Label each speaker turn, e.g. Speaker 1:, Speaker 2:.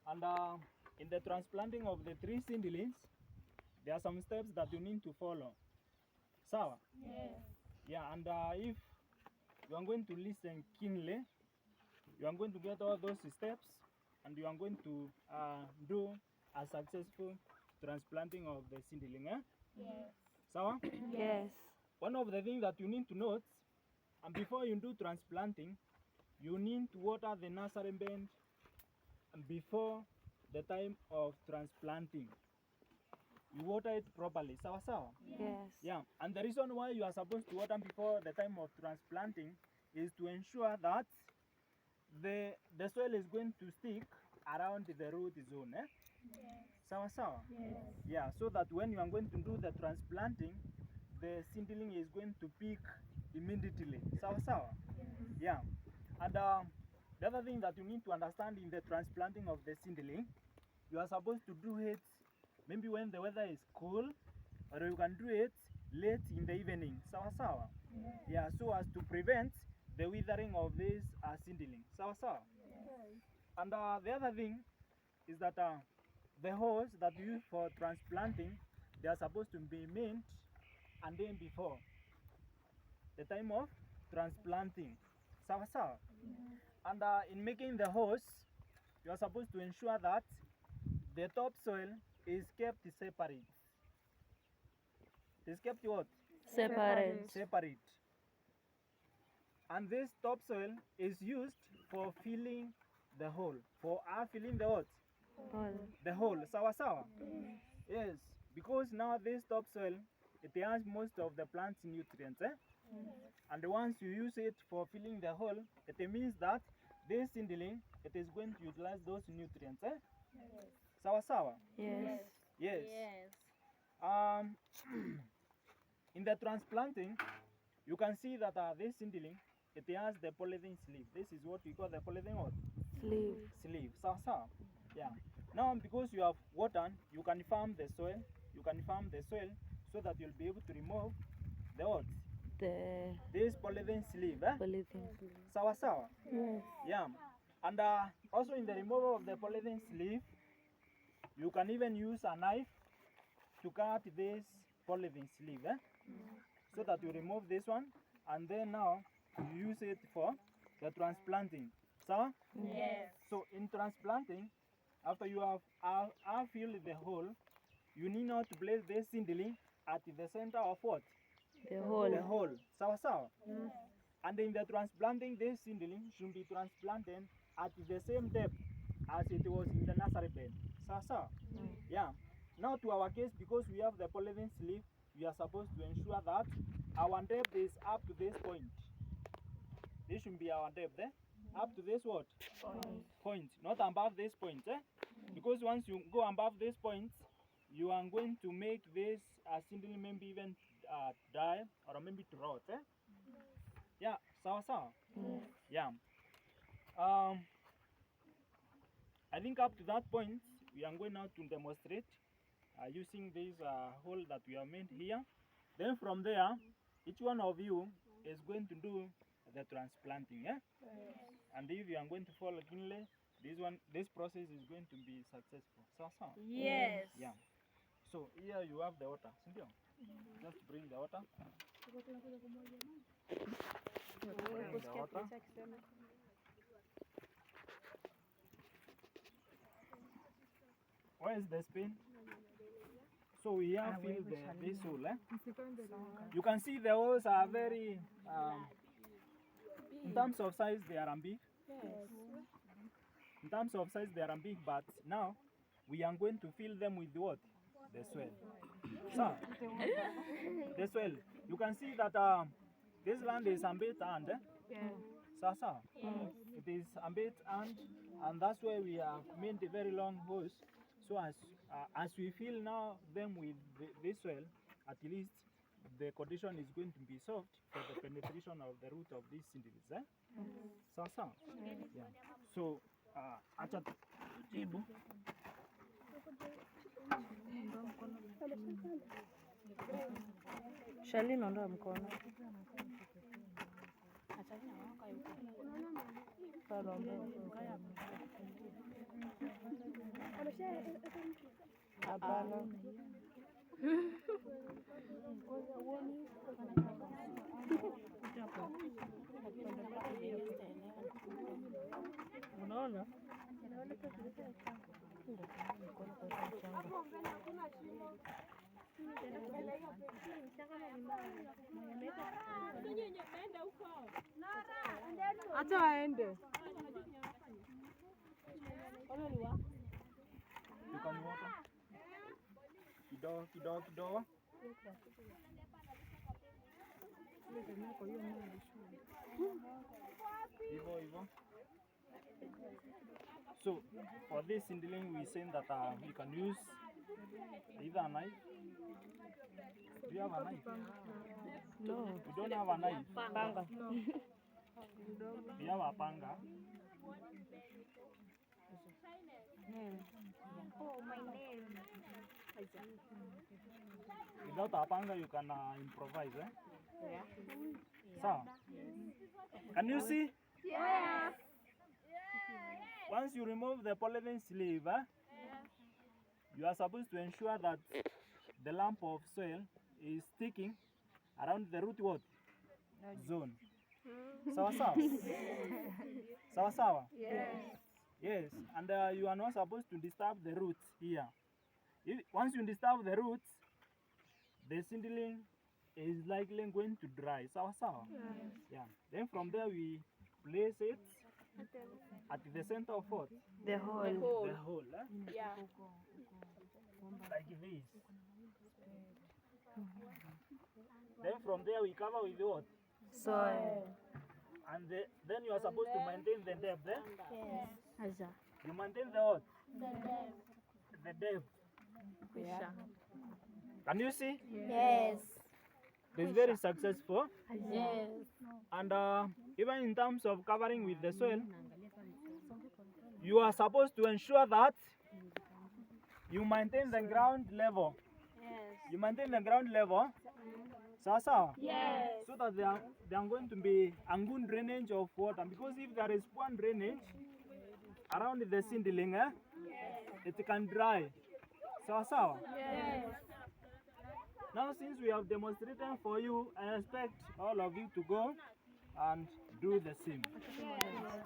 Speaker 1: And in the transplanting of the 3 seedlings, there are some steps that you need to follow. Sawa?
Speaker 2: Yes.
Speaker 1: Yeah, and if you are going to listen keenly, you are going to get all those steps, and you are going to do a successful transplanting of the seedling.
Speaker 2: Yes.
Speaker 1: Sawa?
Speaker 3: Yes.
Speaker 1: One of the things that you need to note, and before you do transplanting, you need to water the nursery bed before the time of transplanting. You water it properly. Sawa sawa?
Speaker 3: Yes.
Speaker 1: Yeah, and the reason why you are supposed to water before the time of transplanting is to ensure that the soil is going to stick around the root zone.
Speaker 2: Yes.
Speaker 1: Sawa sawa?
Speaker 2: Yes.
Speaker 1: Yeah, so that when you are going to do the transplanting, the seedling is going to pick immediately. Sawa sawa? Yeah, and the other thing that you need to understand in the transplanting of the seedling, you are supposed to do it maybe when the weather is cool, or you can do it late in the evening. Sawa sawa? Yeah, so as to prevent the withering of this seedling. Sawa sawa? And the other thing is that the holes that you use for transplanting, they are supposed to be made and then before the time of transplanting. Sawa sawa? And in making the holes, you are supposed to ensure that the topsoil is kept separate. It is kept what?
Speaker 3: Separate.
Speaker 1: Separate. And this topsoil is used for filling the hole. For filling the what?
Speaker 3: All.
Speaker 1: The hole. Sawa sawa? Yes, because now this topsoil, it has most of the plant's nutrients. And once you use it for filling the hole, it means that this seedling, it is going to utilize those nutrients. Sawa sawa?
Speaker 3: Yes.
Speaker 1: Yes.
Speaker 2: Yes.
Speaker 1: In the transplanting, you can see that this seedling, it has the polythene sleeve. This is what we call the polythene what?
Speaker 3: Sleeve.
Speaker 1: Sleeve. Sawa sawa? Yeah. Now, because you have water, you can farm the soil. You can farm the soil so that you'll be able to remove the what?
Speaker 3: The
Speaker 1: This polythene sleeve.
Speaker 3: polythene sleeve.
Speaker 1: Sawa sawa?
Speaker 3: Yes.
Speaker 1: Yeah. And also in the removal of the polythene sleeve, you can even use a knife to cut this polythene sleeve. So that you remove this one, and then now you use it for the transplanting. So,
Speaker 2: Yes.
Speaker 1: so in transplanting, after you have filled the hole, you need not to place this seedling at the center of what?
Speaker 3: The whole.
Speaker 1: The hole. Sawa sawa? And in the transplanting, this seedling should be transplanted at the same depth as it was in the nursery bed. Sawa sawa? Yeah. Now to our case, because we have the polythene sleeve, we are supposed to ensure that our depth is up to this point. This should be our depth. Up to this what? Point. Not above this point. Because once you go above this point, you are going to make this seedling maybe even die or maybe to rot. Yeah, sawa sawa? Yeah. I think up to that point, we are going now to demonstrate using this hole that we have made here. Then from there, each one of you is going to do the transplanting. And if you are going to follow keenly, this process is going to be successful. So,
Speaker 2: Yes.
Speaker 1: yeah. So here you have the water. Cynthia, just bring the water. Bring the water. Where is the spoon? So we have filled this hole. You can see the holes are very, in terms of size, they are big. In terms of size, they are big, but now we are going to fill them with what? The soil. So, the soil. You can see that this land is ambit and Sasa. It is ambit and that's why we have made a very long hose. So as we fill now them with this soil, at least the condition is going to be soft for the penetration of the root of these seedlings. Sasa. Yeah. So acha tutibu.
Speaker 3: Shali naondoa mkono. Hapana. Unaona? Acha waende.
Speaker 1: You can water. Kidogo kidogo kidogo. Hivyo hivyo. So for this seedling we say that you can use either a knife. Do you have a knife?
Speaker 3: No.
Speaker 1: You don't have a knife.
Speaker 3: Panga.
Speaker 1: You have a panga.
Speaker 2: Oh, my name.
Speaker 1: Without a panga you can improvise, eh?
Speaker 3: Yeah.
Speaker 1: So, can you see?
Speaker 2: Yes.
Speaker 1: Once you remove the polythene sleeve, you are supposed to ensure that the lump of soil is sticking around the root what? Zone. Sawa sawa? Sawa sawa?
Speaker 2: Yes.
Speaker 1: Yes, and you are not supposed to disturb the roots here. Once you disturb the roots, the seedling is likely going to dry. Sawa sawa? Yeah. Then from there we place it at the center of what?
Speaker 3: The hole.
Speaker 1: The hole, eh?
Speaker 2: Yeah.
Speaker 1: Like this. Then from there we cover with what?
Speaker 3: Soil.
Speaker 1: And then you are supposed to maintain the depth, eh?
Speaker 2: Yes.
Speaker 3: Aja.
Speaker 1: You maintain the what?
Speaker 2: The depth.
Speaker 1: The depth.
Speaker 3: Yeah.
Speaker 1: Can you see?
Speaker 2: Yes.
Speaker 1: It's very successful.
Speaker 2: Yes.
Speaker 1: And even in terms of covering with the soil, you are supposed to ensure that you maintain the ground level.
Speaker 2: Yes.
Speaker 1: You maintain the ground level, Sasa,
Speaker 2: Yes.
Speaker 1: so that there are going to be a good drainage of water. Because if there is poor drainage around the seedling, it can dry. Sasa.
Speaker 2: Yes.
Speaker 1: Now, since we have demonstrated for you, I expect all of you to go and do the same.
Speaker 2: Yes.